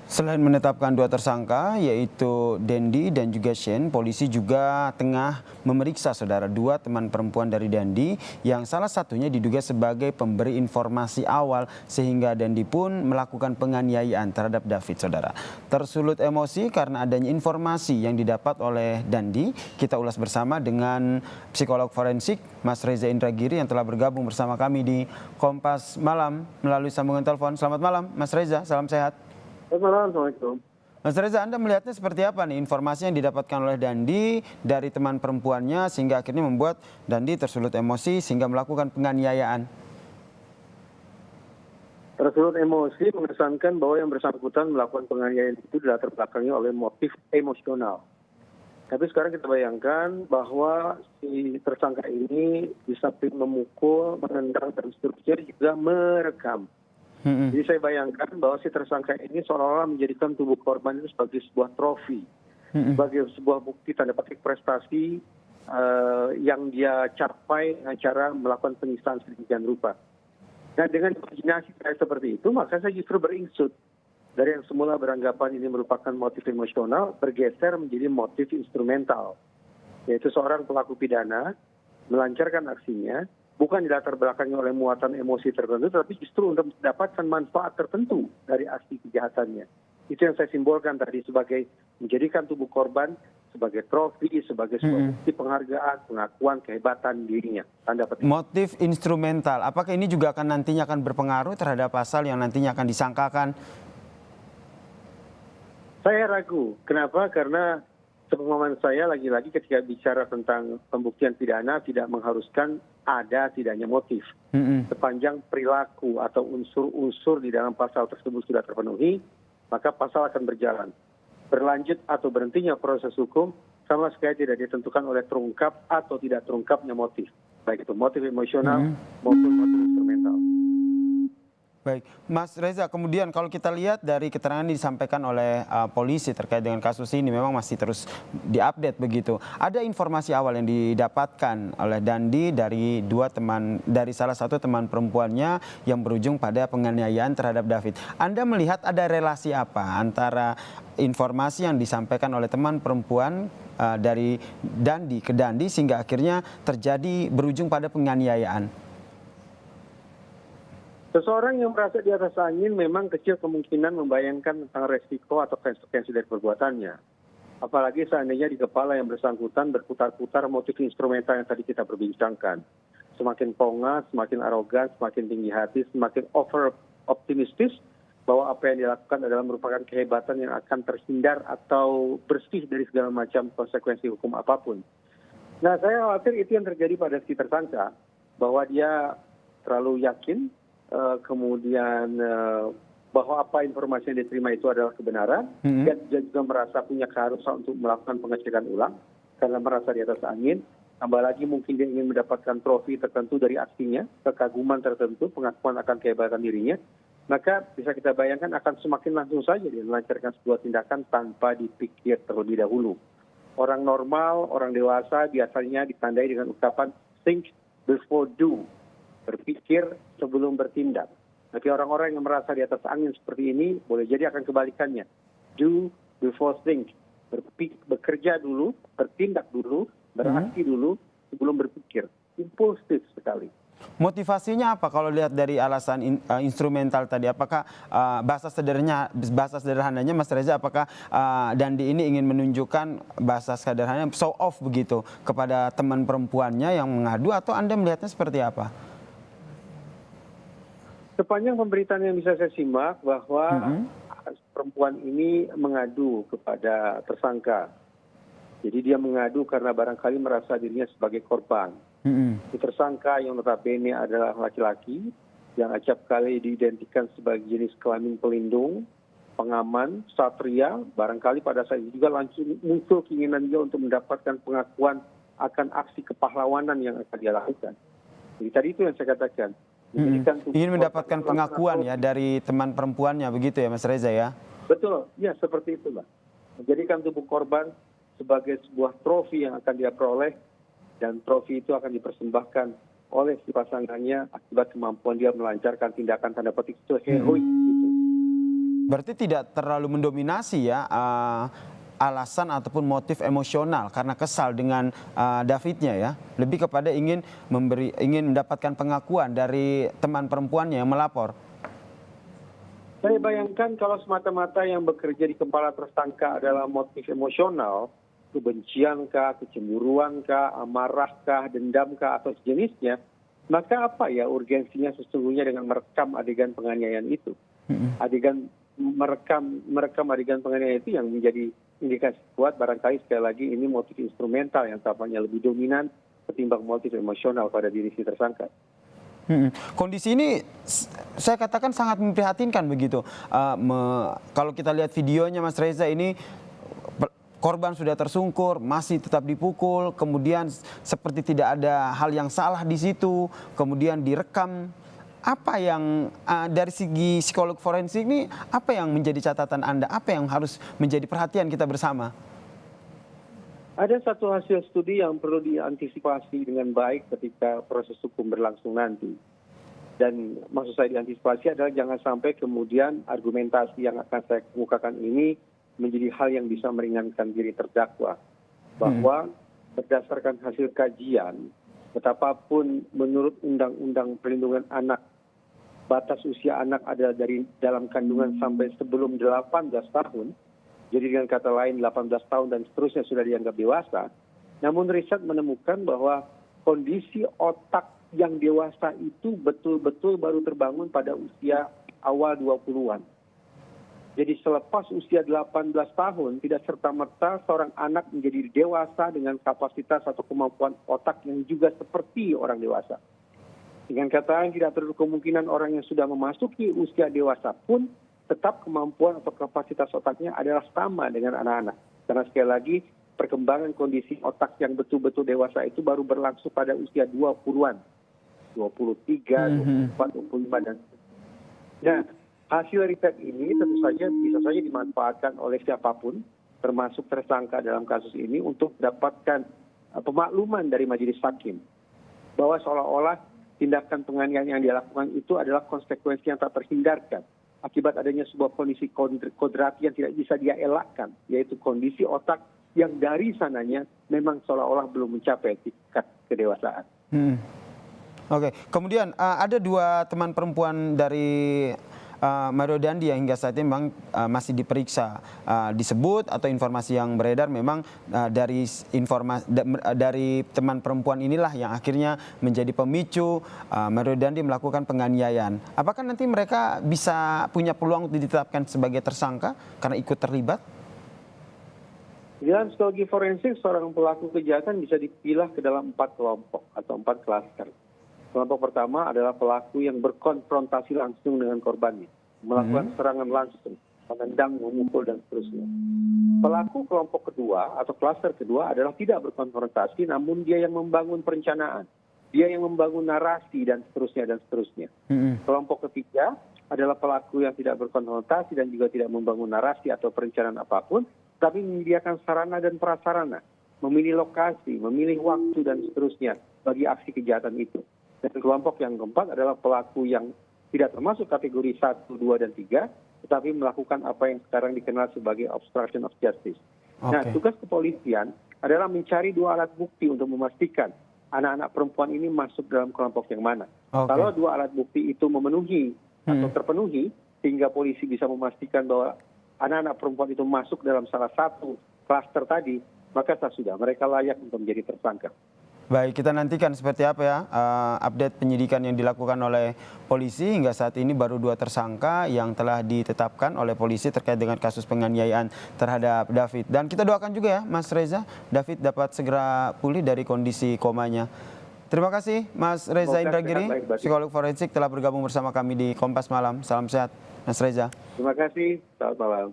Selain menetapkan dua tersangka, yaitu Dendi dan juga Shane, polisi juga tengah memeriksa saudara dua teman perempuan dari Dendi yang salah satunya diduga sebagai pemberi informasi awal sehingga Dendi pun melakukan penganiayaan terhadap David, saudara. Tersulut emosi karena adanya informasi yang didapat oleh Dendi, kita ulas bersama dengan psikolog forensik Mas Reza Indragiri yang telah bergabung bersama kami di Kompas Malam melalui sambungan telepon. Selamat malam, Mas Reza, salam sehat. Selamat malam, Assalamualaikum. Mas Reza, Anda melihatnya seperti apa nih informasi yang didapatkan oleh Dandi dari teman perempuannya sehingga akhirnya membuat Dandi tersulut emosi sehingga melakukan penganiayaan? Tersulut emosi mengesankan bahwa yang bersangkutan melakukan penganiayaan itu dilatar belakangi oleh motif emosional. Tapi sekarang kita bayangkan bahwa si tersangka ini bisa memukul, menendang, dan seterusnya juga merekam. Jadi saya bayangkan bahwa si tersangka ini seolah-olah menjadikan tubuh korban itu sebagai sebuah trofi, sebagai sebuah bukti tanda petik prestasi yang dia capai dengan cara melakukan penyiksaan sedemikian rupa. Nah, dengan imajinasi saya seperti itu, maka saya justru beringsut dari yang semula beranggapan ini merupakan motif emosional bergeser menjadi motif instrumental, yaitu seorang pelaku pidana melancarkan aksinya bukan dilatar belakangi oleh muatan emosi tertentu, tapi justru untuk mendapatkan manfaat tertentu dari aksi kejahatannya. Itu yang saya simbolkan tadi sebagai menjadikan tubuh korban sebagai trofi, sebagai sebuah bukti penghargaan, pengakuan kehebatan dirinya. Tanda petik. Motif instrumental, apakah ini juga nantinya akan berpengaruh terhadap pasal yang nantinya akan disangkakan? Saya ragu. Kenapa? Karena sepengalaman saya lagi-lagi ketika bicara tentang pembuktian pidana tidak mengharuskan ada tidaknya motif. Sepanjang perilaku atau unsur-unsur di dalam pasal tersebut sudah terpenuhi, maka pasal akan berjalan. Berlanjut atau berhentinya proses hukum sama sekali tidak ditentukan oleh terungkap atau tidak terungkapnya motif. Baik itu motif emosional maupun motif instrumental. Baik, Mas Reza, kemudian kalau kita lihat dari keterangan yang disampaikan oleh polisi terkait dengan kasus ini memang masih terus diupdate begitu. Ada informasi awal yang didapatkan oleh Dandi dari salah satu teman perempuannya yang berujung pada penganiayaan terhadap David. Anda melihat ada relasi apa antara informasi yang disampaikan oleh teman perempuan dari Dandi ke Dandi sehingga akhirnya terjadi berujung pada penganiayaan? Seseorang yang merasa di atas angin memang kecil kemungkinan membayangkan tentang resiko atau konsekuensi dari perbuatannya. Apalagi seandainya di kepala yang bersangkutan berputar-putar motif instrumental yang tadi kita perbincangkan. Semakin pongas, semakin arogan, semakin tinggi hati, semakin over optimistis bahwa apa yang dilakukan adalah merupakan kehebatan yang akan terhindar atau bersih dari segala macam konsekuensi hukum apapun. Nah, saya khawatir itu yang terjadi pada si tersangka, bahwa dia terlalu yakin kemudian bahwa apa informasi yang diterima itu adalah kebenaran, dan dia juga merasa punya keharusan untuk melakukan pengecekan ulang karena merasa di atas angin. Tambah lagi mungkin dia ingin mendapatkan trofi tertentu dari aksinya, kekaguman tertentu, pengakuan akan kehebatan dirinya. Maka bisa kita bayangkan akan semakin langsung saja dia melancarkan sebuah tindakan tanpa dipikir terlebih dahulu. Orang normal, orang dewasa biasanya ditandai dengan ucapan think before do. Berpikir sebelum bertindak. Tapi orang-orang yang merasa di atas angin seperti ini boleh jadi akan kebalikannya. Do before think. Bekerja dulu, bertindak dulu, beraksi dulu sebelum berpikir. Impulsif sekali. Motivasinya apa kalau lihat dari alasan instrumental tadi? Apakah bahasa sederhananya Mas Reza, apakah Dandi ini ingin menunjukkan bahasa sederhananya show off begitu kepada teman perempuannya yang mengadu, atau Anda melihatnya seperti apa? Sepanjang pemberitaan yang bisa saya simak bahwa perempuan ini mengadu kepada tersangka. Jadi dia mengadu karena barangkali merasa dirinya sebagai korban. Tersangka yang notabene adalah laki-laki yang acap kali diidentikan sebagai jenis kelamin pelindung, pengaman, satria. Barangkali pada saat itu juga langsung muncul keinginan dia untuk mendapatkan pengakuan akan aksi kepahlawanan yang akan dia lakukan. Jadi tadi itu yang saya katakan. Ingin mendapatkan pengakuan ya dari teman perempuannya, begitu ya Mas Reza ya? Betul, ya seperti itulah. Menjadikan tubuh korban sebagai sebuah trofi yang akan dia peroleh, dan trofi itu akan dipersembahkan oleh si pasangannya akibat kemampuan dia melancarkan tindakan tanda petik heroik itu. Berarti tidak terlalu mendominasi ya alasan ataupun motif emosional karena kesal dengan Davidnya ya. Lebih kepada ingin mendapatkan pengakuan dari teman perempuannya yang melapor. Saya bayangkan kalau semata-mata yang bekerja di kepala tersangka adalah motif emosional, kebenciankah, kecemburuankah, amarahkah, dendamkah, atau sejenisnya, maka apa ya urgensinya sesungguhnya dengan merekam adegan penganiayaan itu? Merekam adegan penganiayaan itu yang menjadi indikasi kuat barangkali sekali lagi ini motif instrumental yang tampaknya lebih dominan ketimbang motif emosional pada diri si tersangka. Kondisi ini saya katakan sangat memprihatinkan begitu. Kalau kita lihat videonya Mas Reza ini korban sudah tersungkur, masih tetap dipukul, kemudian seperti tidak ada hal yang salah di situ, kemudian direkam. Apa yang dari segi psikolog forensik ini apa yang menjadi catatan Anda? Apa yang harus menjadi perhatian kita bersama? Ada satu hasil studi yang perlu diantisipasi dengan baik ketika proses hukum berlangsung nanti. Dan maksud saya diantisipasi adalah jangan sampai kemudian argumentasi yang akan saya kemukakan ini menjadi hal yang bisa meringankan diri terdakwa. Bahwa berdasarkan hasil kajian, betapapun menurut Undang-Undang Perlindungan Anak, batas usia anak ada dari dalam kandungan sampai sebelum 18 tahun, jadi dengan kata lain 18 tahun dan seterusnya sudah dianggap dewasa. Namun riset menemukan bahwa kondisi otak yang dewasa itu betul-betul baru terbangun pada usia awal 20-an. Jadi selepas usia 18 tahun tidak serta-merta seorang anak menjadi dewasa dengan kapasitas atau kemampuan otak yang juga seperti orang dewasa. Dengan kata lain tidak terlalu kemungkinan orang yang sudah memasuki usia dewasa pun tetap kemampuan atau kapasitas otaknya adalah sama dengan anak-anak. Karena sekali lagi perkembangan kondisi otak yang betul-betul dewasa itu baru berlangsung pada usia 20-an. 23, 24, 25 dan nah, hasil riset ini tentu saja bisa saja dimanfaatkan oleh siapapun termasuk tersangka dalam kasus ini untuk mendapatkan pemakluman dari majelis hakim bahwa seolah-olah tindakan penganiayaan yang dilakukan itu adalah konsekuensi yang tak terhindarkan akibat adanya sebuah kondisi kodrati yang tidak bisa dia elakkan, yaitu kondisi otak yang dari sananya memang seolah-olah belum mencapai tingkat kedewasaan. Oke, kemudian ada dua teman perempuan dari Mario Dandi yang hingga saat ini memang masih diperiksa. Disebut atau informasi yang beredar memang dari teman perempuan inilah yang akhirnya menjadi pemicu Mario Dandi melakukan penganiayaan. Apakah nanti mereka bisa punya peluang untuk ditetapkan sebagai tersangka karena ikut terlibat? Dalam psikologi forensik, seorang pelaku kejahatan bisa dipilah ke dalam 4 kelompok atau 4 klaster. Kelompok pertama adalah pelaku yang berkonfrontasi langsung dengan korbannya, melakukan serangan langsung, menendang, memukul, dan seterusnya. Pelaku kelompok kedua atau klaster kedua adalah tidak berkonfrontasi, namun dia yang membangun perencanaan, dia yang membangun narasi, dan seterusnya, dan seterusnya. Kelompok ketiga adalah pelaku yang tidak berkonfrontasi dan juga tidak membangun narasi atau perencanaan apapun, tapi menyediakan sarana dan prasarana, memilih lokasi, memilih waktu, dan seterusnya bagi aksi kejahatan itu. Dan kelompok yang keempat adalah pelaku yang tidak termasuk kategori 1, 2, dan 3, tetapi melakukan apa yang sekarang dikenal sebagai obstruction of justice. Nah, tugas kepolisian adalah mencari 2 alat bukti untuk memastikan anak-anak perempuan ini masuk dalam kelompok yang mana. Kalau 2 alat bukti itu memenuhi atau terpenuhi, sehingga polisi bisa memastikan bahwa anak-anak perempuan itu masuk dalam salah satu klaster tadi, maka sudah mereka layak untuk menjadi tersangka. Baik, kita nantikan seperti apa ya update penyidikan yang dilakukan oleh polisi. Hingga saat ini baru 2 tersangka yang telah ditetapkan oleh polisi terkait dengan kasus penganiayaan terhadap David. Dan kita doakan juga ya Mas Reza, David dapat segera pulih dari kondisi komanya. Terima kasih Mas Reza Indragiri, psikolog forensik telah bergabung bersama kami di Kompas Malam. Salam sehat Mas Reza. Terima kasih, selamat malam.